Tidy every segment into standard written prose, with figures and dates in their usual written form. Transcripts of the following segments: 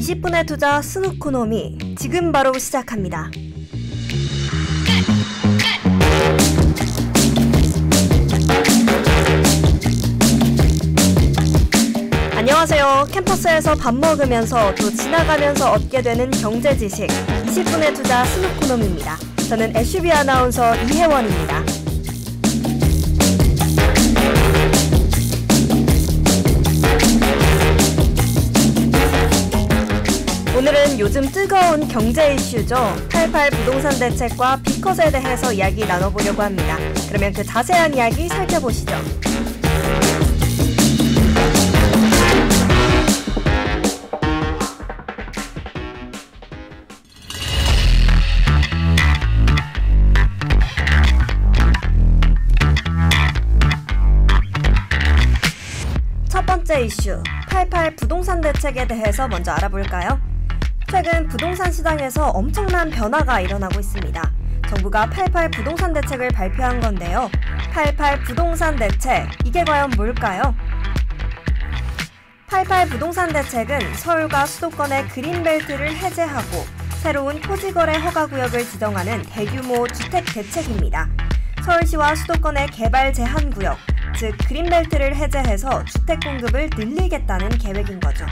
20분의 투자 스누코노미 지금 바로 시작합니다. 안녕하세요. 캠퍼스에서 밥 먹으면서 또 지나가면서 얻게 되는 경제 지식 20분의 투자 스누코노미입니다. 저는 SUB 아나운서 이혜원입니다. 오늘은 요즘 뜨거운 경제 이슈죠. 88 부동산 대책과 B컷에 대해서 이야기 나눠보려고 합니다. 그러면 그 자세한 이야기 살펴보시죠. 첫 번째 이슈, 88 부동산 대책에 대해서 먼저 알아볼까요? 최근 부동산 시장에서 엄청난 변화가 일어나고 있습니다. 정부가 88 부동산 대책을 발표한 건데요. 88 부동산 대책, 이게 과연 뭘까요? 88 부동산 대책은 서울과 수도권의 그린벨트를 해제하고 새로운 토지거래 허가구역을 지정하는 대규모 주택 대책입니다. 서울시와 수도권의 개발 제한구역, 즉 그린벨트를 해제해서 주택 공급을 늘리겠다는 계획인 거죠.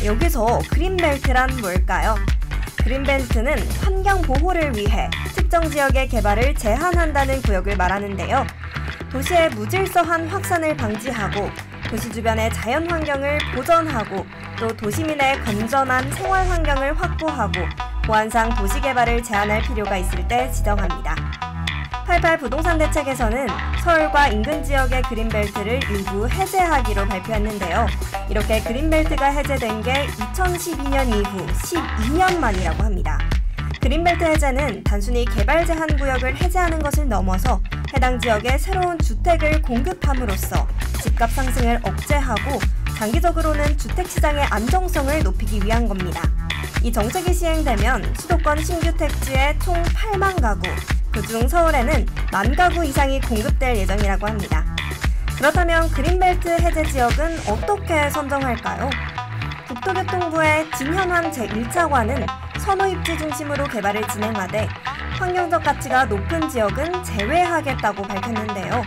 여기서 그린벨트란 뭘까요? 그린벨트는 환경 보호를 위해 특정 지역의 개발을 제한한다는 구역을 말하는데요. 도시의 무질서한 확산을 방지하고 도시 주변의 자연 환경을 보전하고 또 도시민의 건전한 생활 환경을 확보하고 보안상 도시 개발을 제한할 필요가 있을 때 지정합니다. 88 부동산 대책에서는 서울과 인근 지역의 그린벨트를 일부 해제하기로 발표했는데요. 이렇게 그린벨트가 해제된 게 2012년 이후 12년 만이라고 합니다. 그린벨트 해제는 단순히 개발 제한 구역을 해제하는 것을 넘어서 해당 지역에 새로운 주택을 공급함으로써 집값 상승을 억제하고 장기적으로는 주택시장의 안정성을 높이기 위한 겁니다. 이 정책이 시행되면 수도권 신규 택지의 총 8만 가구, 그중 서울에는 1만 가구 이상이 공급될 예정이라고 합니다. 그렇다면 그린벨트 해제 지역은 어떻게 선정할까요? 국토교통부의 진현환 제1차관은 선호입지 중심으로 개발을 진행하되 환경적 가치가 높은 지역은 제외하겠다고 밝혔는데요.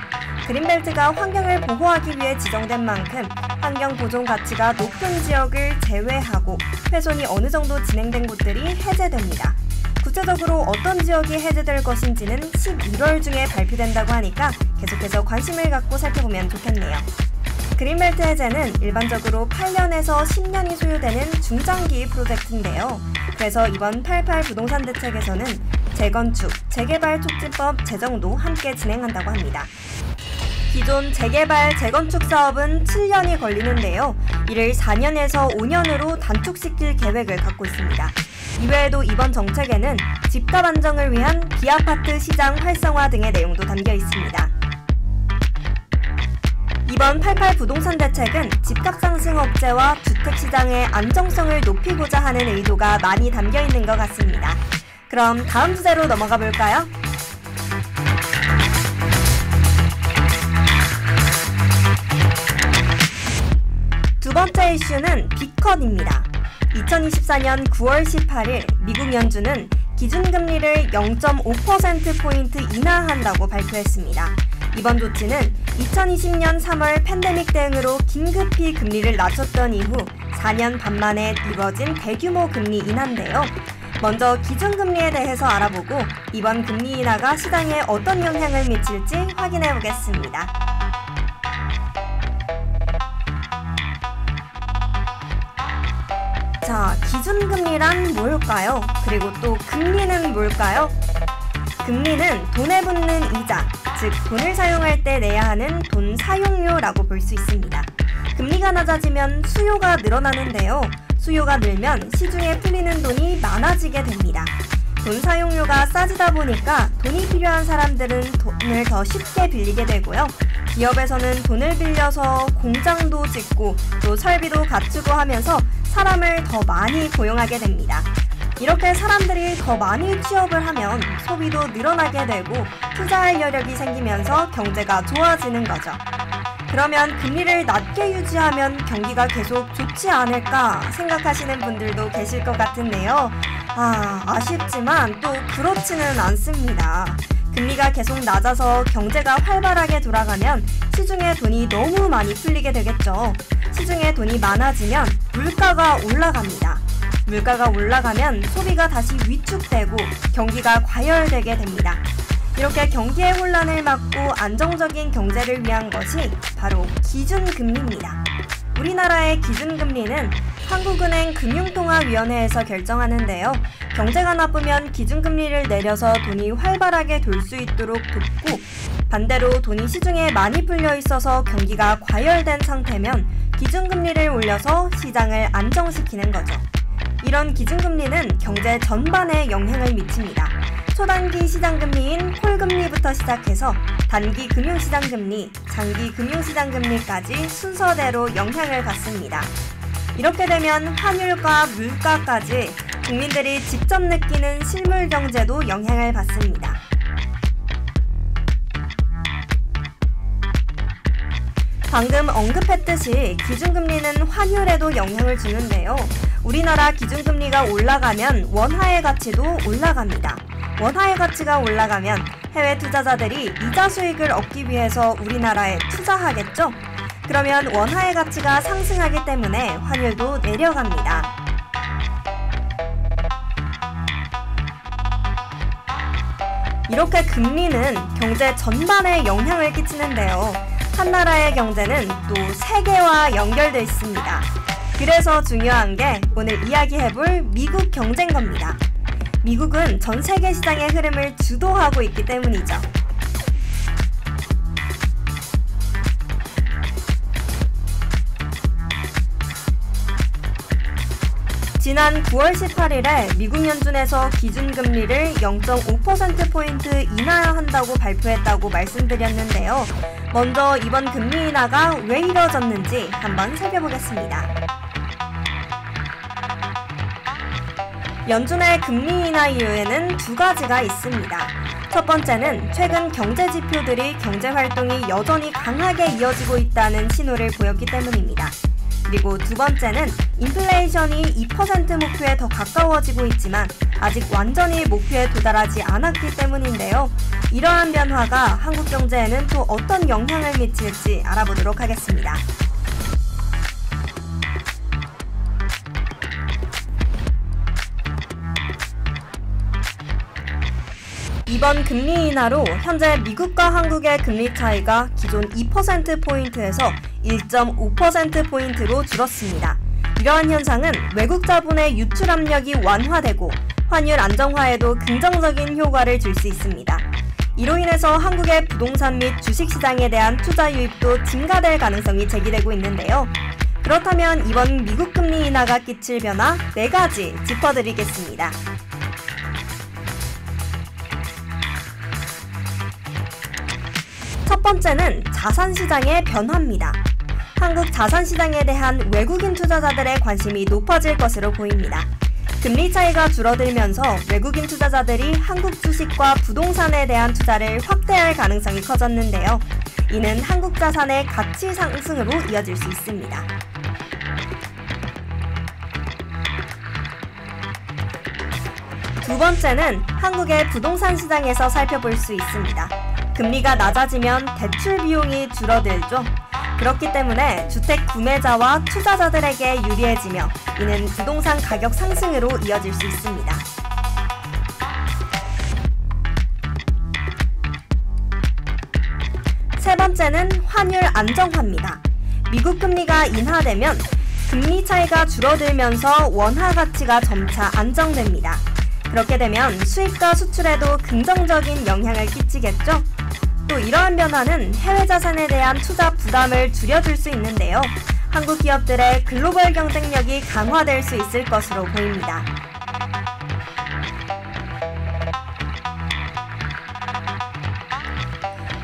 그린벨트가 환경을 보호하기 위해 지정된 만큼 환경 보존 가치가 높은 지역을 제외하고 훼손이 어느 정도 진행된 곳들이 해제됩니다. 구체적으로 어떤 지역이 해제될 것인지는 11월 중에 발표된다고 하니까 계속해서 관심을 갖고 살펴보면 좋겠네요. 그린벨트 해제는 일반적으로 8년에서 10년이 소요되는 중장기 프로젝트인데요. 그래서 이번 88 부동산 대책에서는 재건축, 재개발 촉진법 제정도 함께 진행한다고 합니다. 기존 재개발, 재건축 사업은 7년이 걸리는데요. 이를 4년에서 5년으로 단축시킬 계획을 갖고 있습니다. 이외에도 이번 정책에는 집값 안정을 위한 비아파트 시장 활성화 등의 내용도 담겨 있습니다. 이번 88 부동산 대책은 집값 상승 억제와 주택시장의 안정성을 높이고자 하는 의도가 많이 담겨 있는 것 같습니다. 그럼 다음 주제로 넘어가 볼까요? 두 번째 이슈는 B컷입니다. 2024년 9월 18일 미국 연준은 기준금리를 0.5%포인트 인하한다고 발표했습니다. 이번 조치는 2020년 3월 팬데믹 대응으로 긴급히 금리를 낮췄던 이후 4년 반 만에 이뤄진 대규모 금리 인하인데요. 먼저 기준금리에 대해서 알아보고 이번 금리 인하가 시장에 어떤 영향을 미칠지 확인해 보겠습니다. 자, 기준금리란 뭘까요? 그리고 또 금리는 뭘까요? 금리는 돈에 붙는 이자, 즉 돈을 사용할 때 내야 하는 돈 사용료라고 볼 수 있습니다. 금리가 낮아지면 수요가 늘어나는데요. 수요가 늘면 시중에 풀리는 돈이 많아지게 됩니다. 돈 사용료가 싸지다 보니까 돈이 필요한 사람들은 돈을 더 쉽게 빌리게 되고요. 기업에서는 돈을 빌려서 공장도 짓고 또 설비도 갖추고 하면서 사람을 더 많이 고용하게 됩니다. 이렇게 사람들이 더 많이 취업을 하면 소비도 늘어나게 되고 투자할 여력이 생기면서 경제가 좋아지는 거죠. 그러면 금리를 낮게 유지하면 경기가 계속 좋지 않을까 생각하시는 분들도 계실 것 같은데요. 아쉽지만 또 그렇지는 않습니다. 금리가 계속 낮아서 경제가 활발하게 돌아가면 시중에 돈이 너무 많이 풀리게 되겠죠. 시중에 돈이 많아지면 물가가 올라갑니다. 물가가 올라가면 소비가 다시 위축되고 경기가 과열되게 됩니다. 이렇게 경기의 혼란을 막고 안정적인 경제를 위한 것이 바로 기준금리입니다. 우리나라의 기준금리는 한국은행 금융통화위원회에서 결정하는데요. 경제가 나쁘면 기준금리를 내려서 돈이 활발하게 돌 수 있도록 돕고, 반대로 돈이 시중에 많이 풀려 있어서 경기가 과열된 상태면 기준금리를 올려서 시장을 안정시키는 거죠. 이런 기준금리는 경제 전반에 영향을 미칩니다. 초단기 시장금리인 콜금리부터 시작해서 단기 금융시장금리, 장기 금융시장금리까지 순서대로 영향을 받습니다. 이렇게 되면 환율과 물가까지 국민들이 직접 느끼는 실물 경제도 영향을 받습니다. 방금 언급했듯이 기준금리는 환율에도 영향을 주는데요. 우리나라 기준금리가 올라가면 원화의 가치도 올라갑니다. 원화의 가치가 올라가면 해외 투자자들이 이자 수익을 얻기 위해서 우리나라에 투자하겠죠? 그러면 원화의 가치가 상승하기 때문에 환율도 내려갑니다. 이렇게 금리는 경제 전반에 영향을 끼치는데요. 한 나라의 경제는 또 세계와 연결되어 있습니다. 그래서 중요한 게 오늘 이야기해볼 미국 경제인 겁니다. 미국은 전 세계 시장의 흐름을 주도하고 있기 때문이죠. 지난 9월 18일에 미국 연준에서 기준금리를 0.5%포인트 인하한다고 발표했다고 말씀드렸는데요. 먼저 이번 금리 인하가 왜 이뤄졌는지 한번 살펴보겠습니다. 연준의 금리 인하 이유에는 두 가지가 있습니다. 첫 번째는 최근 경제 지표들이 경제 활동이 여전히 강하게 이어지고 있다는 신호를 보였기 때문입니다. 그리고 두 번째는 인플레이션이 2% 목표에 더 가까워지고 있지만 아직 완전히 목표에 도달하지 않았기 때문인데요. 이러한 변화가 한국 경제에는 또 어떤 영향을 미칠지 알아보도록 하겠습니다. 이번 금리 인하로 현재 미국과 한국의 금리 차이가 기존 2%포인트에서 1.5%포인트로 줄었습니다. 이러한 현상은 외국 자본의 유출 압력이 완화되고 환율 안정화에도 긍정적인 효과를 줄 수 있습니다. 이로 인해서 한국의 부동산 및 주식시장에 대한 투자 유입도 증가될 가능성이 제기되고 있는데요. 그렇다면 이번 미국 금리 인하가 끼칠 변화 4가지 짚어드리겠습니다. 첫 번째는 자산시장의 변화입니다. 한국 자산시장에 대한 외국인 투자자들의 관심이 높아질 것으로 보입니다. 금리 차이가 줄어들면서 외국인 투자자들이 한국 주식과 부동산에 대한 투자를 확대할 가능성이 커졌는데요. 이는 한국 자산의 가치 상승으로 이어질 수 있습니다. 두 번째는 한국의 부동산 시장에서 살펴볼 수 있습니다. 금리가 낮아지면 대출 비용이 줄어들죠. 그렇기 때문에 주택 구매자와 투자자들에게 유리해지며 이는 부동산 가격 상승으로 이어질 수 있습니다. 세 번째는 환율 안정화입니다. 미국 금리가 인하되면 금리 차이가 줄어들면서 원화 가치가 점차 안정됩니다. 그렇게 되면 수입과 수출에도 긍정적인 영향을 끼치겠죠? 또 이러한 변화는 해외 자산에 대한 투자 부담을 줄여줄 수 있는데요. 한국 기업들의 글로벌 경쟁력이 강화될 수 있을 것으로 보입니다.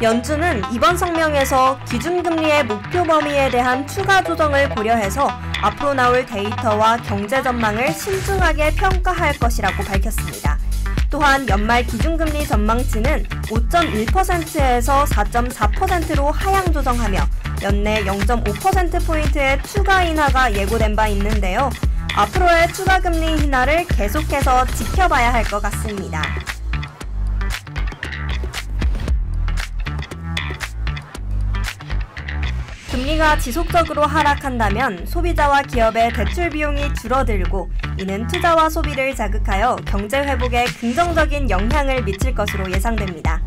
연준은 이번 성명에서 기준금리의 목표 범위에 대한 추가 조정을 고려해서 앞으로 나올 데이터와 경제 전망을 신중하게 평가할 것이라고 밝혔습니다. 또한 연말 기준금리 전망치는 5.1%에서 4.4%로 하향 조정하며 연내 0.5%포인트의 추가 인하가 예고된 바 있는데요. 앞으로의 추가 금리 인하를 계속해서 지켜봐야 할 것 같습니다. 금리가 지속적으로 하락한다면 소비자와 기업의 대출 비용이 줄어들고 이는 투자와 소비를 자극하여 경제 회복에 긍정적인 영향을 미칠 것으로 예상됩니다.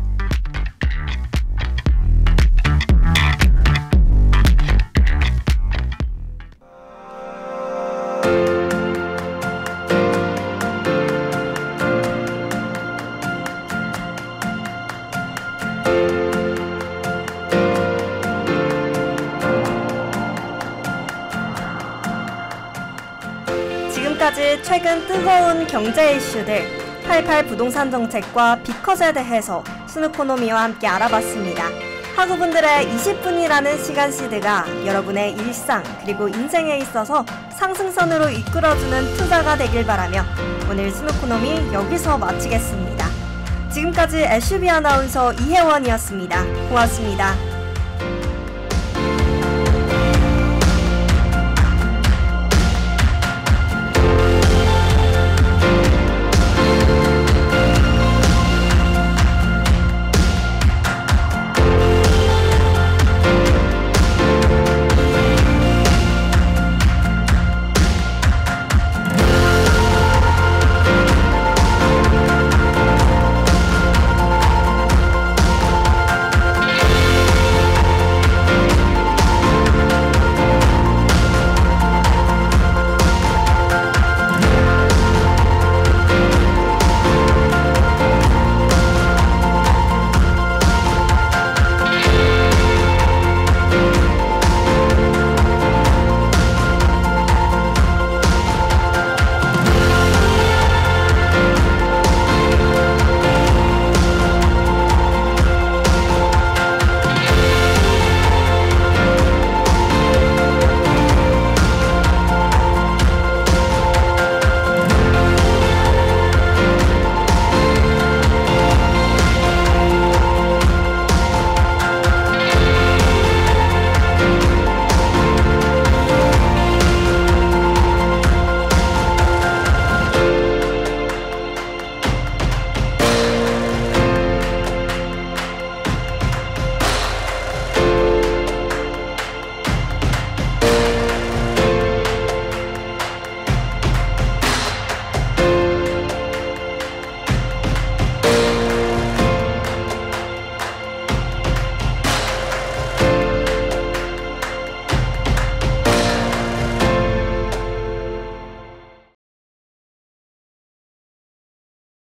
지금까지 최근 뜨거운 경제 이슈들, 88 부동산 정책과 빅컷에 대해서 순이코노미와 함께 알아봤습니다. 학우분들의 20분이라는 시간 시드가 여러분의 일상 그리고 인생에 있어서 상승선으로 이끌어주는 투자가 되길 바라며 오늘 순이코노미 여기서 마치겠습니다. 지금까지 SUB 아나운서 이혜원이었습니다. 고맙습니다.